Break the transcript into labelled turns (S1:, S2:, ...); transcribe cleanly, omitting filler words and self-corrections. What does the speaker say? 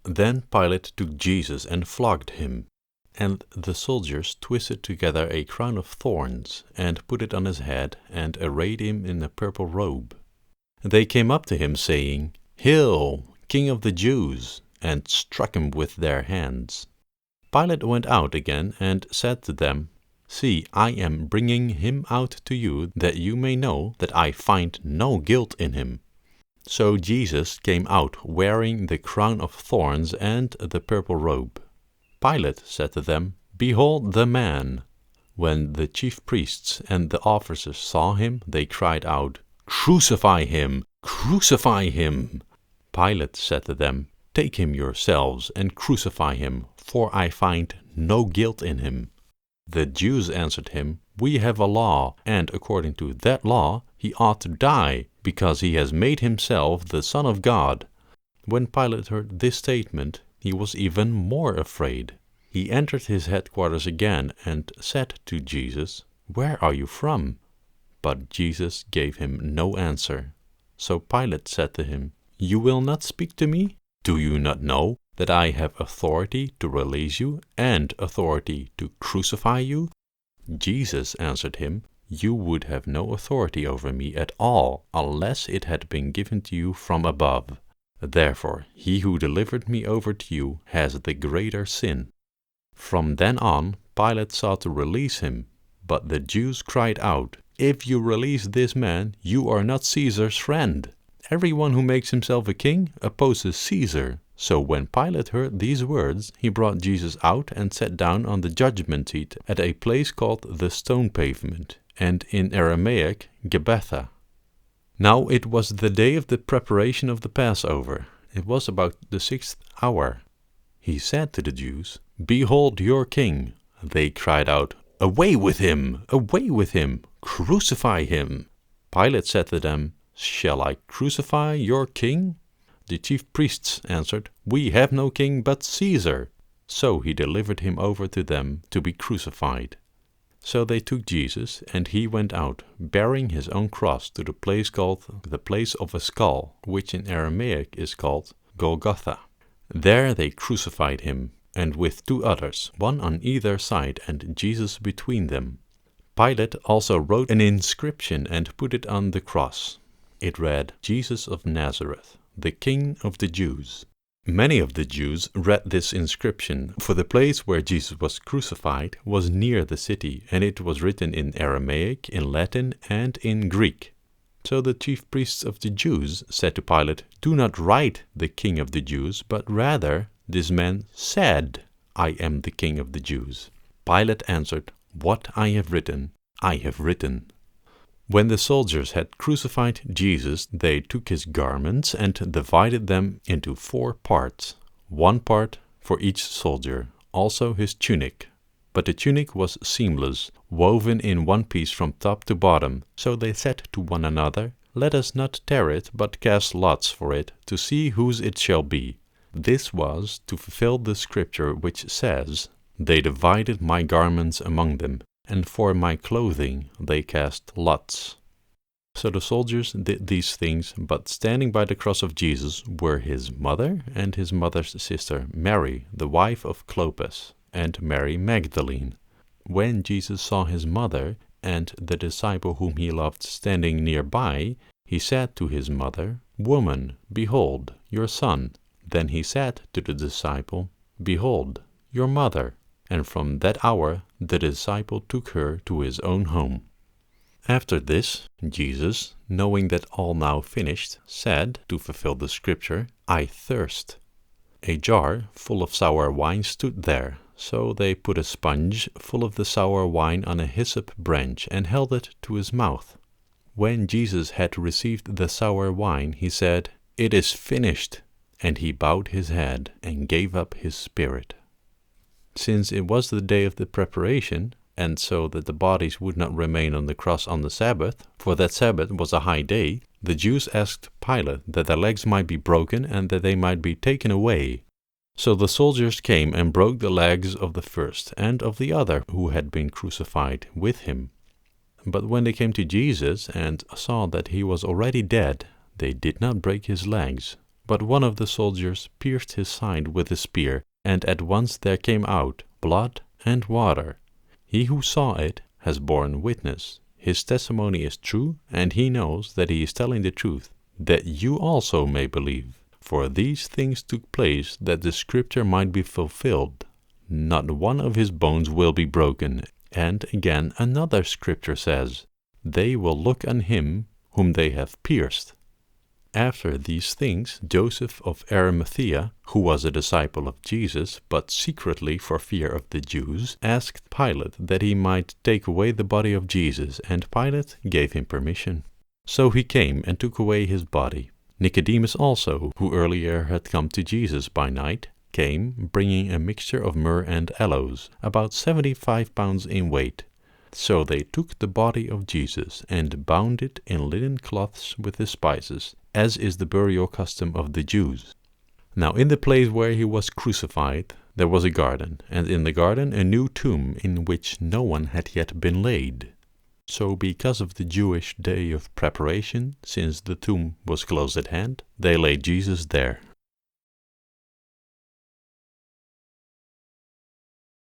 S1: Then Pilate took Jesus and flogged him. And the soldiers twisted together a crown of thorns, and put it on his head, and arrayed him in a purple robe. They came up to him, saying, "Hail, King of the Jews!" and struck him with their hands. Pilate went out again and said to them, "See, I am bringing him out to you, that you may know that I find no guilt in him." So Jesus came out wearing the crown of thorns and the purple robe. Pilate said to them, "Behold the man!" When the chief priests and the officers saw him, they cried out, "Crucify him! Crucify him!" Pilate said to them, "Take him yourselves and crucify him, for I find no guilt in him." The Jews answered him, "We have a law, and according to that law he ought to die, because he has made himself the Son of God." When Pilate heard this statement, he was even more afraid. He entered his headquarters again and said to Jesus, "Where are you from?" But Jesus gave him no answer. So Pilate said to him, "You will not speak to me? Do you not know that I have authority to release you and authority to crucify you?" Jesus answered him, "You would have no authority over me at all unless it had been given to you from above. Therefore, he who delivered me over to you has the greater sin." From then on, Pilate sought to release him, but the Jews cried out, "If you release this man, you are not Caesar's friend. Everyone who makes himself a king opposes Caesar." So when Pilate heard these words, he brought Jesus out and sat down on the judgment seat at a place called the Stone Pavement, and in Aramaic, Gabbatha. Now it was the day of the preparation of the Passover. It was about the 6th hour. He said to the Jews, "Behold your king." They cried out, "Away with him! Away with him! Crucify him!" Pilate said to them, "Shall I crucify your king?" The chief priests answered, "We have no king but Caesar." So he delivered him over to them to be crucified. So they took Jesus, and he went out, bearing his own cross, to the place called the Place of a Skull, which in Aramaic is called Golgotha. There they crucified him, and with 2 others, one on either side, and Jesus between them. Pilate also wrote an inscription and put it on the cross. It read, "Jesus of Nazareth, the King of the Jews." Many of the Jews read this inscription, for the place where Jesus was crucified was near the city, and it was written in Aramaic, in Latin, and in Greek. So the chief priests of the Jews said to Pilate, "Do not write the King of the Jews, but rather, this man said, 'I am the King of the Jews.'" Pilate answered, "What I have written, I have written." When the soldiers had crucified Jesus, they took his garments and divided them into 4 parts, 1 part for each soldier, also his tunic. But the tunic was seamless, woven in one piece from top to bottom. So they said to one another, "Let us not tear it, but cast lots for it, to see whose it shall be." This was to fulfill the scripture which says, "They divided my garments among them, and for my clothing they cast lots." So the soldiers did these things, but standing by the cross of Jesus were his mother and his mother's sister, Mary, the wife of Clopas, and Mary Magdalene. When Jesus saw his mother and the disciple whom he loved standing nearby, he said to his mother, "Woman, behold, your son." Then he said to the disciple, "Behold, your mother." And from that hour the disciple took her to his own home. After this, Jesus, knowing that all now finished, said, to fulfill the scripture, "I thirst." A jar full of sour wine stood there, so they put a sponge full of the sour wine on a hyssop branch and held it to his mouth. When Jesus had received the sour wine, he said, "It is finished," and he bowed his head and gave up his spirit. Since it was the day of the preparation, and so that the bodies would not remain on the cross on the Sabbath, for that Sabbath was a high day, the Jews asked Pilate that their legs might be broken and that they might be taken away. So the soldiers came and broke the legs of the first and of the other who had been crucified with him. But when they came to Jesus and saw that he was already dead, they did not break his legs. But one of the soldiers pierced his side with a spear, and at once there came out blood and water. He who saw it has borne witness. His testimony is true, and he knows that he is telling the truth, that you also may believe. For these things took place that the scripture might be fulfilled. Not one of his bones will be broken. And again another scripture says, they will look on him whom they have pierced. After these things, Joseph of Arimathea, who was a disciple of Jesus, but secretly for fear of the Jews, asked Pilate that he might take away the body of Jesus, and Pilate gave him permission. So he came and took away his body. Nicodemus also, who earlier had come to Jesus by night, came, bringing a mixture of myrrh and aloes, about 75 pounds in weight. So they took the body of Jesus and bound it in linen cloths with the spices, as is the burial custom of the Jews. Now in the place where he was crucified there was a garden, and in the garden a new tomb in which no one had yet been laid. So because of the Jewish day of preparation, since the tomb was close at hand, they laid Jesus there.